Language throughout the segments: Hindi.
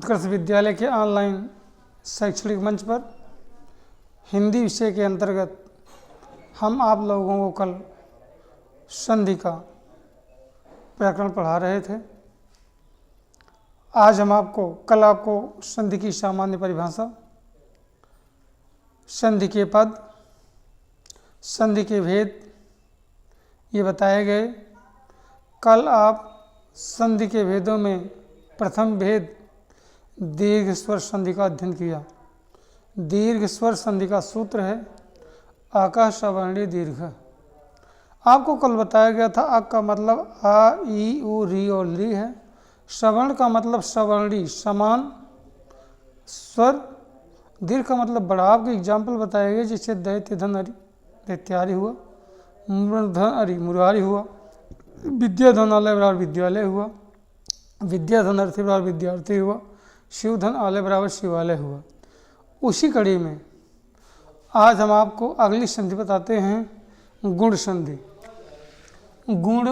उत्कर्ष विद्यालय के ऑनलाइन शैक्षणिक मंच पर हिंदी विषय के अंतर्गत हम आप लोगों को कल संधि का व्याकरण पढ़ा रहे थे। आज हम कल आपको संधि की सामान्य परिभाषा, संधि के पद, संधि के भेद ये बताए गए। कल आप संधि के भेदों में प्रथम भेद दीर्घ स्वर संधि का अध्ययन किया। दीर्घ स्वर संधि का सूत्र है आकाश सवर्णी दीर्घ। आपको कल बताया गया था अ का मतलब आ, ई, उ, री और ली है। सवर्ण का मतलब सवर्णी समान स्वर। दीर्घ का मतलब बढ़ाव के एग्जाम्पल बताए गए, जैसे दैत्य धन हरि दैत्यारी हुआ, मूर्धन हरि मुरारी हुआ, विद्याधन आलय बराबर विद्यालय हुआ, विद्याधन अर्थी बराबर विद्यार्थी हुआ, शिवधन आलय बराबर शिवालय हुआ। उसी कड़ी में आज हम आपको अगली संधि बताते हैं गुण संधि। गुण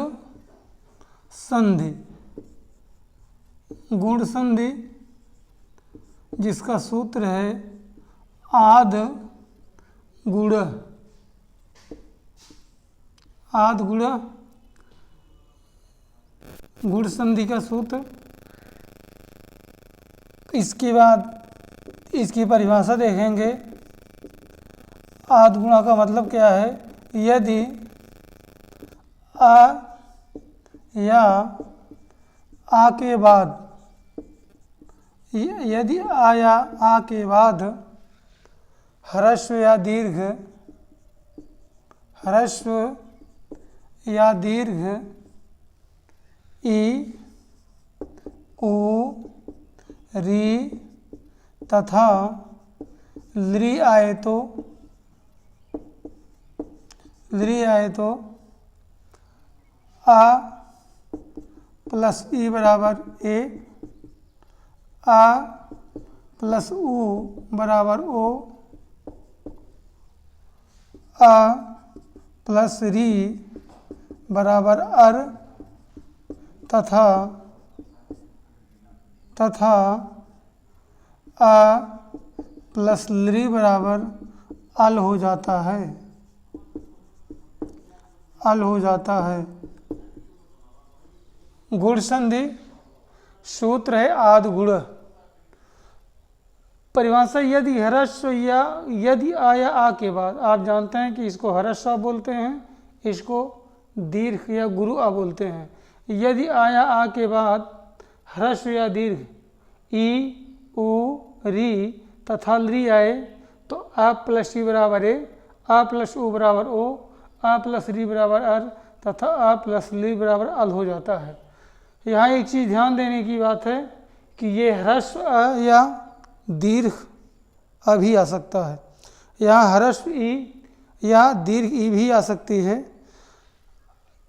संधि, गुण संधि जिसका सूत्र है आद गुण। आद गुण गुण संधि का सूत्र। इसके बाद इसकी परिभाषा देखेंगे। आद गुणा का मतलब क्या है? यदि आ या आ के बाद, यदि आ या आ के बाद ह्रस्व या दीर्घ, ह्रस्व या दीर्घ ई, उ, री तथा लृ आए तो, आ प्लस ई बराबर ए, आ प्लस उ बराबर ओ, आ प्लस री बराबर अर तथा आ प्लस लृ बराबर अल हो जाता है, अल हो जाता है। गुण संधि सूत्र है आद गुण। परिभाषा यदि ह्रस्व या यदि आ या आ के बाद, आप जानते हैं कि इसको ह्रस्व बोलते हैं, इसको दीर्घ या गुरु आ बोलते हैं। यदि आ या आ के बाद ह्रस्व या दीर्घ ई, उ, री तथा लृ आए तो आ प्लस ई बराबर ए, आ प्लस उ बराबर ओ, आ प्लस री बराबर अर तथा आ प्लस लृ बराबर अल हो जाता है। यहाँ एक चीज़ ध्यान देने की बात है कि ये ह्रस्व अ या दीर्घ अ भी आ सकता है। यहाँ ह्रस्व ई या दीर्घ ई भी आ सकती है।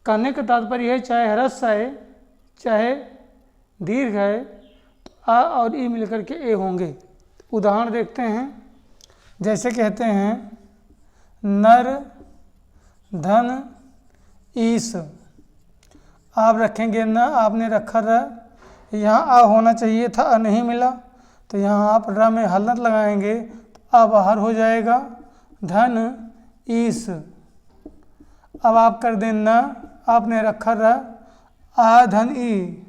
कहने का तात्पर्य है चाहे ह्रस्व आए चाहे दीर्घ है तो आ और ई मिलकर के ए होंगे। उदाहरण देखते हैं। जैसे कहते हैं नर धन ईस। आप रखेंगे न, आपने रखा र, यहाँ आ होना चाहिए था, अ नहीं मिला तो यहाँ आप र में हलंत लगाएंगे तो आ बाहर हो जाएगा, धन ईस। अब आप कर दें न, आपने रखा र, आ धन ई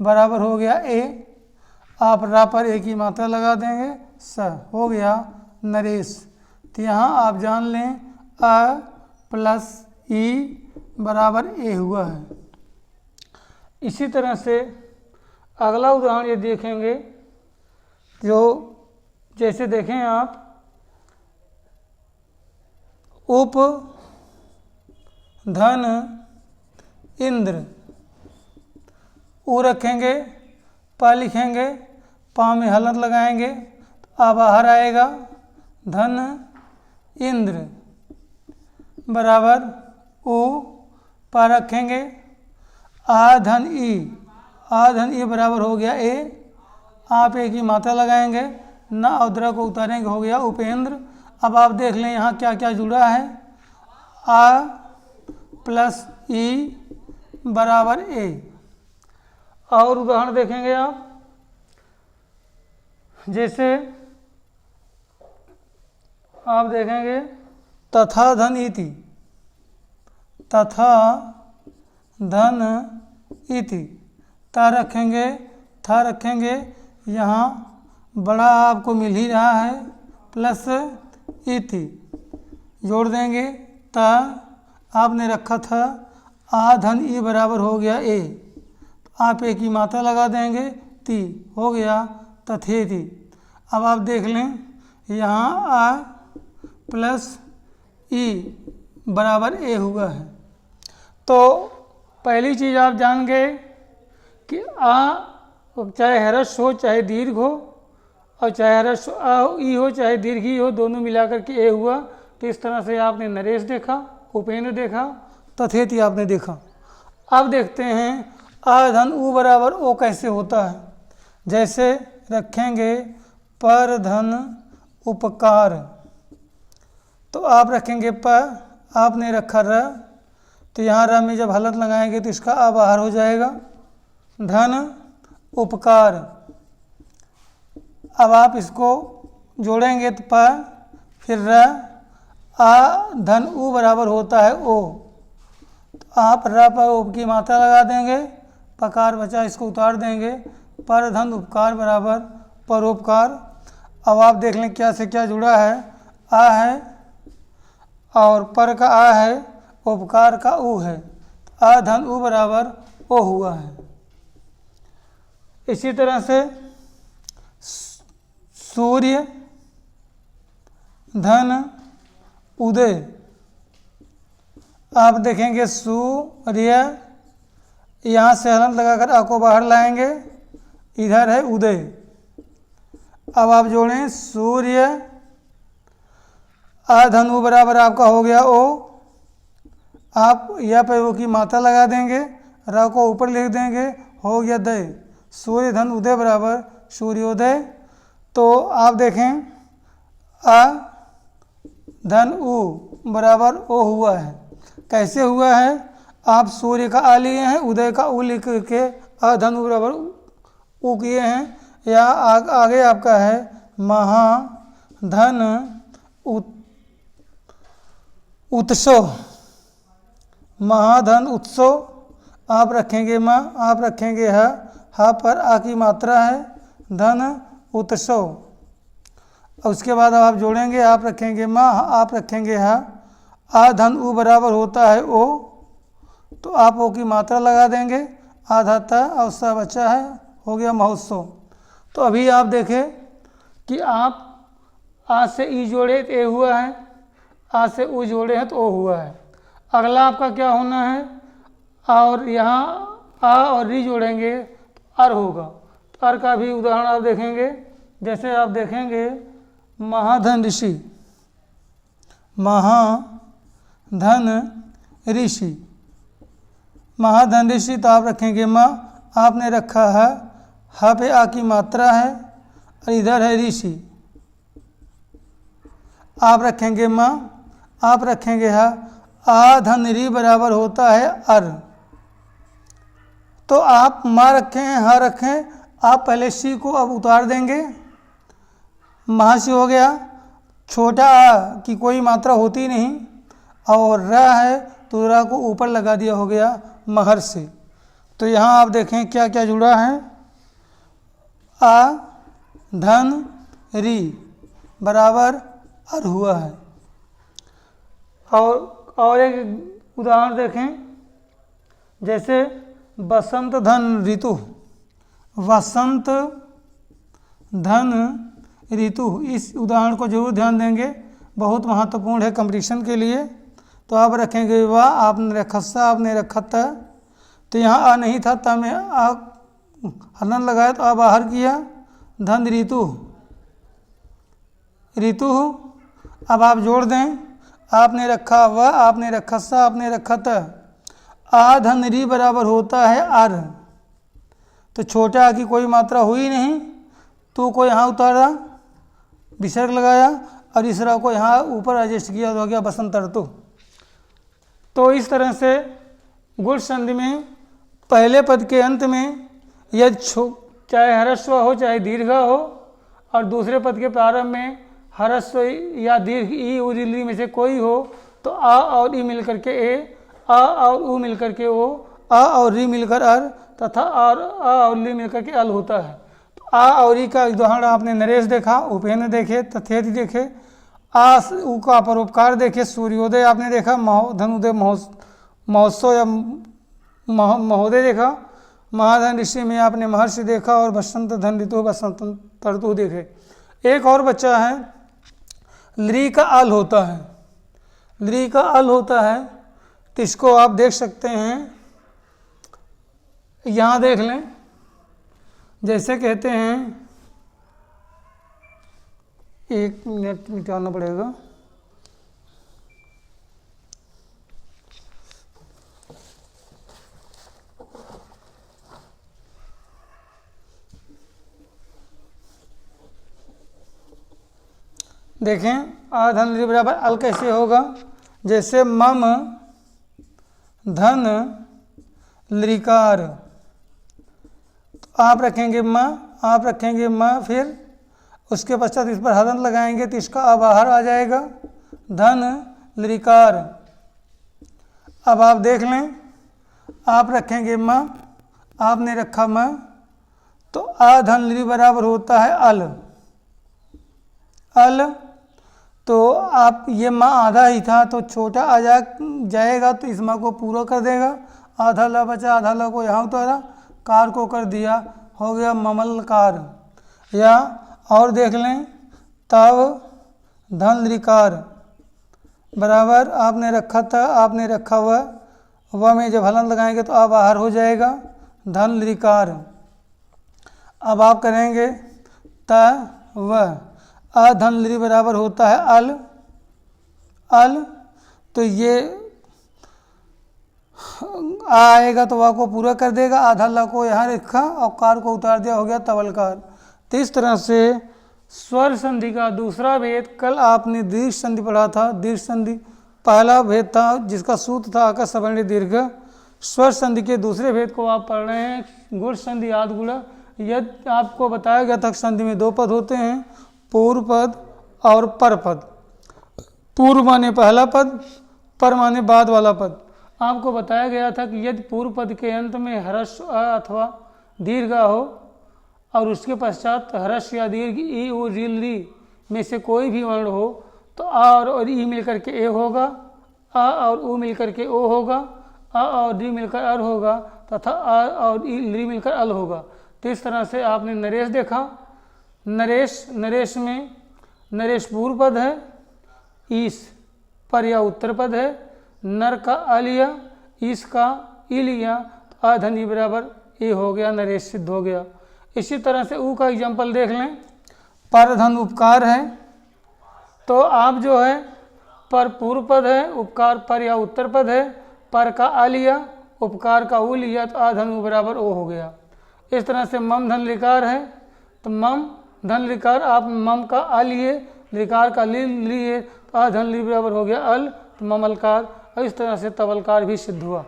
बराबर हो गया ए, आप रा पर ए की मात्रा लगा देंगे, स हो गया नरेश। तो यहाँ आप जान लें अ प्लस ई बराबर ए हुआ है। इसी तरह से अगला उदाहरण ये देखेंगे, जो जैसे देखें आप उप धन इंद्र। उ रखेंगे, पा लिखेंगे, पा में हलंत लगाएंगे तो आ बाहर आएगा, धन इंद्र बराबर उ, पा रखेंगे, आ धन ई, आ धन ई बराबर हो गया ए, आप ए की मात्रा लगाएंगे, न अवधरा को उतारेंगे, हो गया उपेंद्र। अब आप देख लें यहाँ क्या क्या जुड़ा है, आ प्लस ई बराबर ए। और उदाहरण देखेंगे आप, जैसे आप देखेंगे तथा धन इति, तथा धन इति, ता रखेंगे, था रखेंगे, यहाँ बड़ा आपको मिल ही रहा है, प्लस इति जोड़ देंगे, ता आपने रखा था आ धन ई बराबर हो गया ए, तो आप ए की मात्रा लगा देंगे, ती हो गया तथेति। अब आप देख लें यहाँ आ प्लस ई बराबर ए हुआ है। तो पहली चीज़ आप जान गए कि आ चाहे ह्रस्व हो चाहे दीर्घ हो, और चाहे ह्रस्व आ ई हो चाहे दीर्घ ई हो, दोनों मिलाकर के ए हुआ। तो इस तरह से आपने नरेश देखा, उपेंद्र देखा, तथेति आपने देखा। अब देखते हैं आ धन उ बराबर ओ कैसे होता है। जैसे रखेंगे पर धन उपकार, तो आप रखेंगे प, आपने रखा र, तो यहाँ र में जब हलत लगाएंगे तो इसका आ बाहर हो जाएगा, धन उपकार। अब आप इसको जोड़ेंगे तो प, फिर र, आ धन उ बराबर होता है ओ, तो आप र पर उप की मात्रा लगा देंगे, पकार बचा इसको उतार देंगे, पर धन उपकार बराबर परोपकार। अब आप देख लें क्या से क्या जुड़ा है, आ है और पर का आ है, उपकार का उ है, आ धन उ बराबर ओ हुआ है। इसी तरह से सूर्य धन उदय, आप देखेंगे सूर्य, यहाँ से हलंत लगाकर आ को बाहर लाएंगे, इधर है उदय। अब आप जोड़ें सूर्य, आ धन उ बराबर आपका हो गया ओ, आप या पे वो की मात्रा लगा देंगे, रा को ऊपर लिख देंगे, हो गया दय, सूर्य धन उदय बराबर सूर्योदय। तो आप देखें आ धन उ बराबर ओ हुआ है। कैसे हुआ है, आप सूर्य का आ लिए हैं, उदय का उ लिख के आ धन उ बराबर उ किए हैं, या आगे आपका है महाधन उत्सव, महाधन उत्सव, आप रखेंगे माँ, आप रखेंगे हा पर आ की मात्रा है, धन उत्सव। उसके बाद आप जोड़ेंगे, आप रखेंगे माँ, आप रखेंगे हा, आ धन उ बराबर होता है ओ, तो आप ओ की मात्रा लगा देंगे, आधा था और सा बचा है, हो गया महोत्सव। तो अभी आप देखें कि आप आ से ई जोड़े तो ए हुआ है, आ से उ जोड़े हैं तो ओ हुआ है। अगला आपका क्या होना है, और यहाँ आ और री जोड़ेंगे तो अर होगा। तो अर का भी उदाहरण आप देखेंगे, जैसे आप देखेंगे महाधन ऋषि, महाधन ऋषि, महाधन ऋषि, तो आप रखेंगे माँ, आपने रखा है, हा पे आ की मात्रा है और इधर है ऋषि, आप रखेंगे माँ, आप रखेंगे हा, आ धन री बराबर होता है अर, तो आप माँ रखें हा रखें, आप पहले सी को अब उतार देंगे, महा से हो गया, छोटा आ की कोई मात्रा होती नहीं, और र है तो र को ऊपर लगा दिया, हो गया महर से। तो यहाँ आप देखें क्या क्या जुड़ा है, आ धन री बराबर अर हुआ है। और एक उदाहरण देखें, जैसे बसंत धन ऋतु, वसंत धन ऋतु, इस उदाहरण को जरूर ध्यान देंगे, बहुत महत्वपूर्ण है कंपटीशन के लिए। तो आप रखेंगे वाह, आपने रखा सा, आपने रखा था, तो यहाँ आ नहीं था, ता में आ हलन लगाया तो आ बाहर किया, धन ऋतु, ऋतु। अब आप जोड़ दें, आपने रखा वाह, आपने रखा सा, आपने रखा था, आ धन री बराबर होता है आर, तो छोटा आ की कोई मात्रा हुई नहीं, तो को यहाँ उतारा, विसर्ग लगाया, और इस रा को यहाँ ऊपर एडजस्ट किया, तो हो गया बसंत ऋतु। तो इस तरह से गुण संधि में पहले पद के अंत में यदि चाहे ह्रस्व हो चाहे दीर्घ हो, और दूसरे पद के प्रारंभ में ह्रस्व या दीर्घ ई उ री में से कोई हो तो आ और ई मिलकर के ए, आ और उ मिलकर के ओ, आ और री मिलकर अर तथा आ और ली मिलकर के अल होता है। तो आ और ई का उदाहरण आपने नरेश देखा, उपेंद्र देखे, तथेति देखे, आ उ का परोपकार देखे, सूर्योदय आपने देखा, धनुदय महोत्सव या महोदय देखा, महाधन ऋषि में आपने महर्षि देखा और बसंत धन ऋतु बसंत ऋतु देखे। एक और बच्चा है लृ का अल होता है, लृ का अल होता है, तो इसको आप देख सकते हैं, यहाँ देख लें, जैसे कहते हैं, एक मिनट मिटाना पड़ेगा, देखें आ धन ऋ बराबर अल कैसे होगा, जैसे मम धन लृकार, तो आप रखेंगे म, आप रखेंगे म, फिर उसके पश्चात इस पर हलन लगाएंगे तो इसका आ बाहर आ जाएगा, धन लृकार। अब आप देख लें, आप रखेंगे म, आपने रखा म, तो आ धन लृ बराबर होता है अल, अल। तो आप ये माँ आधा ही था तो छोटा आ जाएगा तो इस माँ को पूरा कर देगा, आधा ला बचा, आधा ला को यहाँ उतारा, कार को कर दिया, हो गया ममलकार। या और देख लें, तब धन लृकार बराबर आपने रखा था, आपने रखा वह में जब हलन लगाएंगे तो आ बाहर हो जाएगा, धन लृकार। अब आप करेंगे त व, आ धन लृ बराबर होता है अल, अल। तो ये आ आएगा तो वा को पूरा कर देगा, आधा ला को यहाँ रखा और कार को उतार दिया, हो गया तवलकार। तो इस तरह से स्वर संधि का दूसरा भेद, कल आपने दीर्घ संधि पढ़ा था, दीर्घ संधि पहला भेद था जिसका सूत्र था आका सवर्ण दीर्घ। स्वर संधि के दूसरे भेद को आप पढ़ रहे हैं, गुण संधि आदि गुण। यदि आपको बताया गया था संधि में दो पद होते हैं, पूर्व पद और पर पद। पूर्व माने पहला पद, पर माने बाद वाला पद। आपको बताया गया था कि यदि पूर्व पद के अंत में ह्रस्व अ अथवा दीर्घ हो और उसके पश्चात ह्रस्व या दीर्घ ई उ री ली में से कोई भी वर्ण हो तो आ और ई मिलकर के ए होगा, आ और उ मिलकर के ओ होगा, आ और री मिलकर अर होगा तथा आ और ई ली मिलकर अल होगा। तो इस तरह से आपने नरेश देखा। नरेश में नरेश पूर्व पद है, ईस पर या उत्तर पद है, नर का अलिया, ईस का इलिया, तो आधनी बराबर ए हो गया, नरेश सिद्ध हो गया। इसी तरह से ऊ का एग्जाम्पल देख लें, पर धन उपकार है, तो आप जो है पर पूर्व पद है, उपकार पर या उत्तर पद है, पर का अलिया, उपकार का उ लिया, तो आधनु बराबर ओ हो गया। इस तरह से मम धन लिकार है, तो मम धन लिकार आप मम का आ लिए, लिकार का लिए, तो आ धन ली बराबर हो गया अल, तो ममलकार। और इस तरह से तवलकार भी सिद्ध हुआ।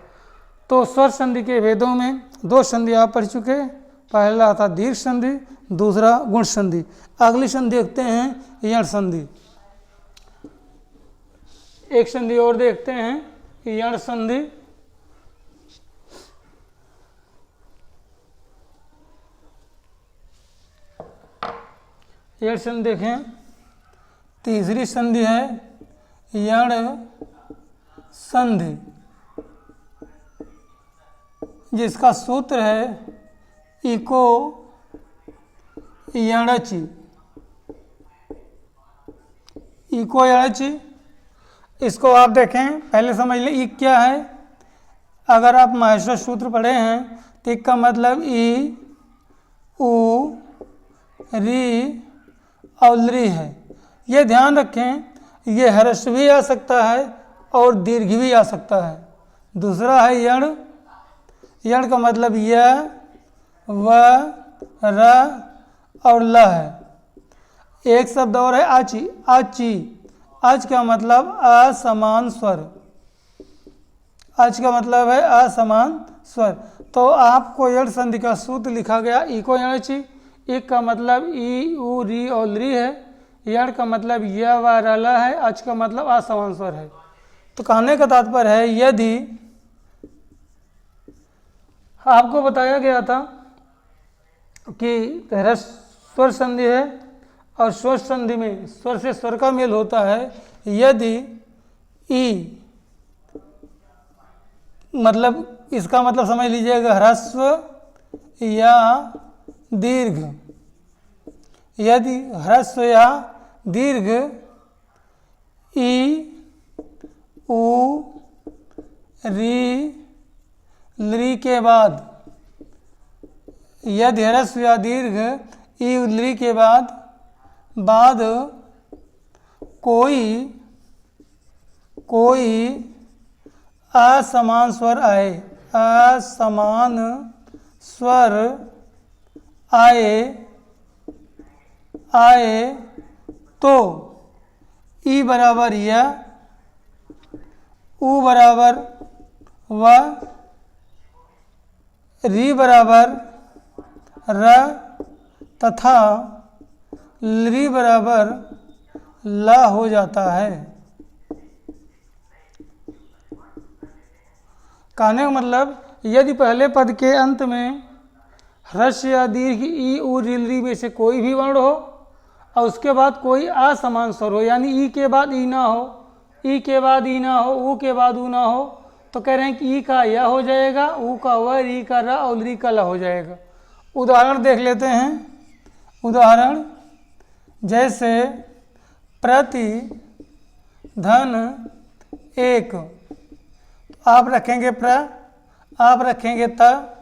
तो स्वर संधि के भेदों में दो संधि आप पढ़ चुके, पहला था दीर्घ संधि, दूसरा गुण संधि। अगली संधि देखते हैं यण संधि। एक संधि और देखते हैं यण संधि। यण संधि देखें, तीसरी संधि है यण संधि, जिसका सूत्र है इको यणचि, इको यणचि। इसको आप देखें, पहले समझ लें इक क्या है। अगर आप माहेश्वर सूत्र पढ़े हैं तो इक का मतलब ई उ री और लृ है। ये ध्यान रखें, ये ह्रस्व भी आ सकता है और दीर्घ भी आ सकता है। दूसरा है यण, यण का मतलब य व र और ल है। एक शब्द और है आची, आची। अच का मतलब असमान स्वर, अच का मतलब है असमान स्वर। तो आपको यण संधि का सूत्र लिखा गया इको यणचि। इक का मतलब ई उ री और ली है, यण का मतलब य व रला है, अच का मतलब असमान स्वर है। तो कहने का तात्पर्य है यदि आपको बताया गया था कि ह्रस्व संधि है और स्वर संधि में स्वर से स्वर का मेल होता है। यदि ई मतलब इसका मतलब समझ लीजिएगा ह्रस्व या दीर्घ, यदि ह्रस्व या दीर्घ ई उ री ली के बाद, यदि ह्रस्व या दीर्घ ई उ ली के बाद कोई असमान स्वर आए, असमान स्वर आए तो ई बराबर या, उ बराबर व, री बराबर र तथा ली बराबर ला हो जाता है। कहने का मतलब यदि पहले पद के अंत में ह्रस्व या दीर्घ ई उ री में से कोई भी वर्ण हो और उसके बाद कोई असमान स्वर हो, यानी ई के बाद ई ना हो, ई के बाद ई ना हो, ऊ के बाद ऊ ना हो, तो कह रहे हैं कि ई का या हो जाएगा, ऊ का व, री का र और ली का ला हो जाएगा। उदाहरण देख लेते हैं। उदाहरण जैसे प्रति धन एक, आप रखेंगे प्र, आप रखेंगे त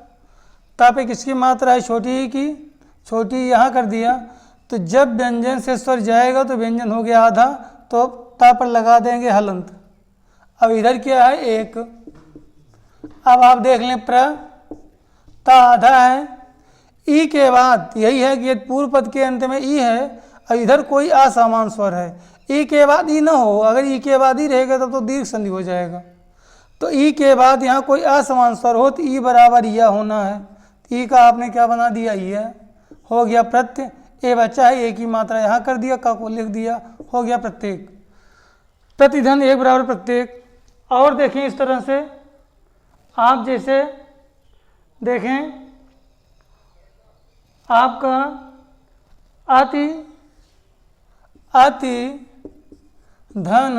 पे किसकी मात्रा है, छोटी ई की, छोटी यहाँ कर दिया। तो जब व्यंजन से स्वर जाएगा तो व्यंजन हो गया आधा, तो ता पर लगा देंगे हलंत। अब इधर क्या है एक। अब आप देख लें प्र, ता आधा है, ई के बाद यही है कि पूर्व पद के अंत में ई है और इधर कोई असमान स्वर है, ई के बाद ई ना हो, अगर ई के बाद ई रहेगा तब तो दीर्घ संधि हो जाएगा। तो ई के बाद यहाँ कोई असमान स्वर हो तो ई बराबर या होना है। ई का आपने क्या बना दिया, ये हो गया प्रत्यय, ए बच्चा है, एक ही मात्रा यहाँ कर दिया, का को लिख दिया, हो गया प्रत्येक। प्रतिधन एक बराबर प्रत्येक। और देखें इस तरह से, आप जैसे देखें आपका अति धन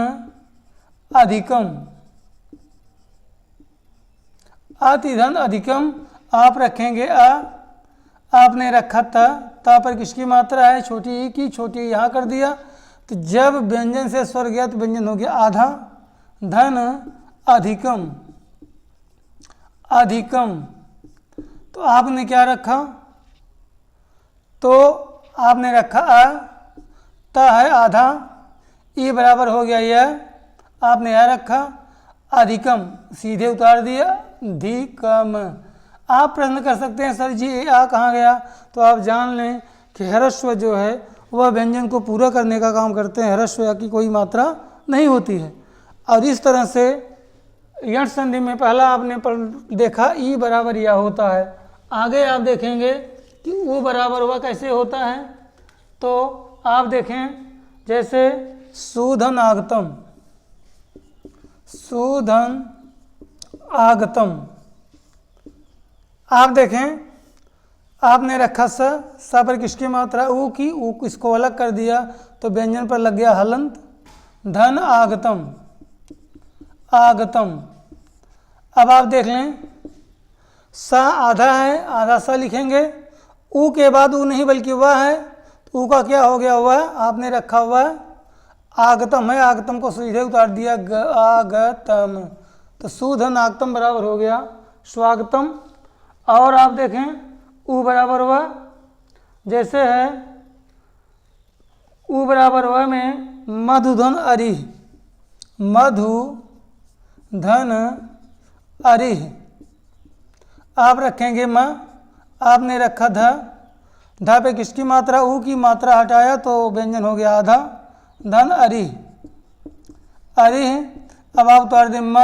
अधिकम, अति धन अधिकम आप रखेंगे आपने रखा ता पर किसकी मात्रा है, छोटी ई की, छोटी यहाँ कर दिया। तो जब व्यंजन से स्वर गया तो व्यंजन हो गया आधा, धन अधिकम, अधिकम। तो आपने क्या रखा, तो आपने रखा ता है आधा, ई बराबर हो गया यह, आपने यह रखा अधिकम, सीधे उतार दिया धिकम। आप प्रश्न कर सकते हैं सर जी आ कहाँ गया, तो आप जान लें कि ह्रस्व जो है वह व्यंजन को पूरा करने का काम करते हैं, ह्रस्व या की कोई मात्रा नहीं होती है। और इस तरह से यण संधि में पहला आपने देखा ई बराबर या होता है, आगे आप देखेंगे कि ऊ बराबर वह कैसे होता है। तो आप देखें जैसे सुधन आगतम, सुधन आगतम, आप देखें आपने रखा स पर किसकी मात्रा ऊ की, ऊ इसको अलग कर दिया तो व्यंजन पर लग गया हलंत, धन आगतम, आगतम। अब आप देख लें स आधा है, आधा स लिखेंगे, ऊ के बाद ऊ नहीं बल्कि वह है, तो ऊ का क्या हो गया, वह आपने रखा हुआ आगतम है, आगतम को सीधे उतार दिया आगतम, तो सुधन आगतम बराबर हो गया स्वागतम। और आप देखें ऊ बराबर वह, जैसे है ऊ बराबर वह में मधुधन अरिह, मधुधन अरिह आप रखेंगे म, आपने रखा ध पे किसकी मात्रा, ऊ की मात्रा हटाया तो व्यंजन हो गया आधा, धन अरिह, अरिह। अब आप उतार दें म,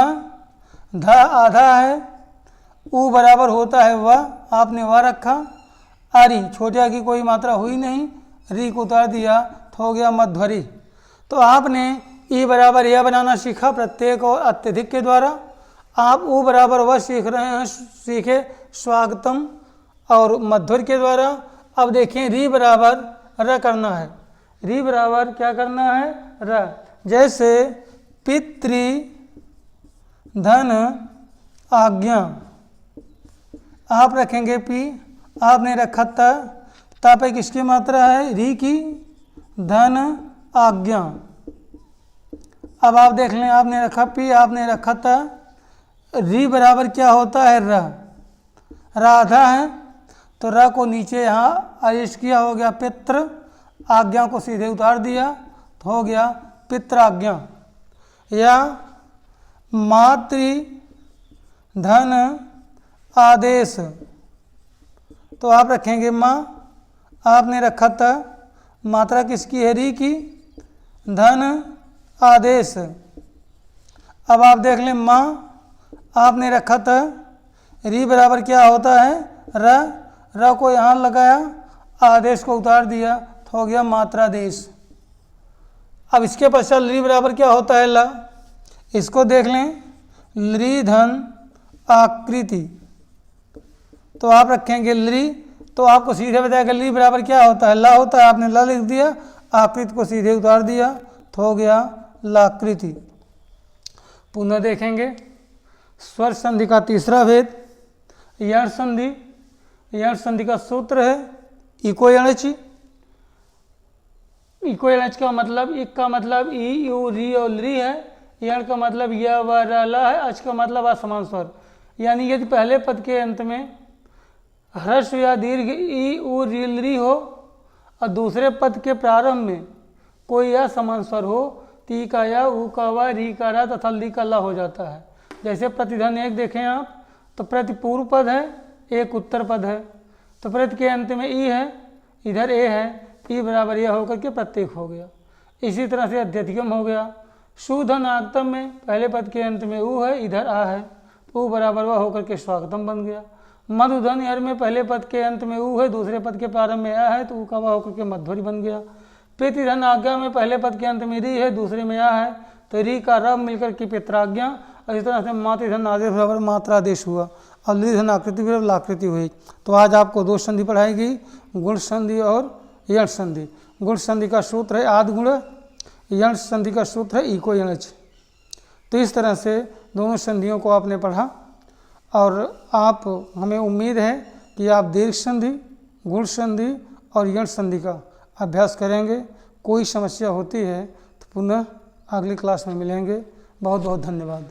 ध आधा है, ऊ बराबर होता है वह, आपने वह रखा, आरी, छोटे आ की कोई मात्रा हुई नहीं, री को उतार दिया तो हो गया मध्वरी। तो आपने ई बराबर यह बनाना सीखा प्रत्येक और अत्यधिक के द्वारा। आप ऊ बराबर वह सीख रहे हैं, सीखे स्वागतम और मध्वर के द्वारा। अब देखें री बराबर र करना है। री बराबर क्या करना है? र। जैसे पितृ धन आज्ञा, आप रखेंगे पी, आपने रखा ता पे किसकी मात्रा है? री की, धन आज्ञा। अब आप देख लें, आपने रखा पी, आपने रखा था, री बराबर क्या होता है? र। राधा है तो र को नीचे यहाँ आदेश किया, हो गया पित्र, आज्ञा को सीधे उतार दिया तो हो गया पित्राज्ञा। या मातृ धन आदेश, तो आप रखेंगे माँ, आपने रखा था, मात्रा किसकी है? री की, धन आदेश। अब आप देख लें माँ, आपने रखा था, री बराबर क्या होता है? र। र को यहाँ लगाया, आदेश को उतार दिया तो हो गया मात्रादेश। अब इसके पश्चात री बराबर क्या होता है? ला। इसको देख लें, लृ धन आकृति, तो आप रखेंगे लृ, तो आपको सीधे बताएगा लृ बराबर क्या होता है? ला होता है, आपने ला लिख दिया, आकृति को सीधे उतार दिया तो हो गया लाकृति। पुनः देखेंगे स्वर संधि का तीसरा भेद, यण संधि। यण संधि का सूत्र है इको यणच। इको यणच का मतलब, इक का मतलब ई, यू, री और लृ है। यण का मतलब य, व, र, ल है। अच का मतलब असमान स्वर। यानी यदि पहले पद के अंत में ह्रस्व या दीर्घ ई, उ, री, लृ हो और दूसरे पद के प्रारंभ में कोई असमान स्वर हो, ती का या, उ का व, री का रा तथा ली का ला हो जाता है। जैसे प्रतिधन एक देखें आप, तो प्रति पूर्व पद है, एक उत्तर पद है, तो प्रति के अंत में ई है, इधर ए है, ई बराबर यह होकर के प्रत्येक हो गया। इसी तरह से अध्यधिगम हो गया। शुधन आगतम में पहले पद के अंत में ऊ है, इधर आ है, तो ऊ बराबर वह होकर के स्वागतम बन गया। मधुधन यर में पहले पद के अंत में ऊ है, दूसरे पद के प्रारंभ में आ है, तो ऊ का वह होकर के मध्वरी बन गया। पितृधन आज्ञा में पहले पद के अंत में री है, दूसरे में आ है, तो री का रब मिलकर के पित्राज्ञा, और इस तरह से मातृधन आदेश बराबर मात्रादेश हुआ और लृधन आकृति बराबर लाकृति हुई। तो आज आपको दो संधि पढ़ाई गई, गुण संधि और यण संधि। गुण संधि का सूत्र है आदि गुण, यण संधि का सूत्र है इको यणच। तो इस तरह से दोनों संधियों को आपने पढ़ा और आप, हमें उम्मीद है कि आप दीर्घ संधि, गुण संधि और यण संधि का अभ्यास करेंगे। कोई समस्या होती है तो पुनः अगली क्लास में मिलेंगे। बहुत बहुत धन्यवाद।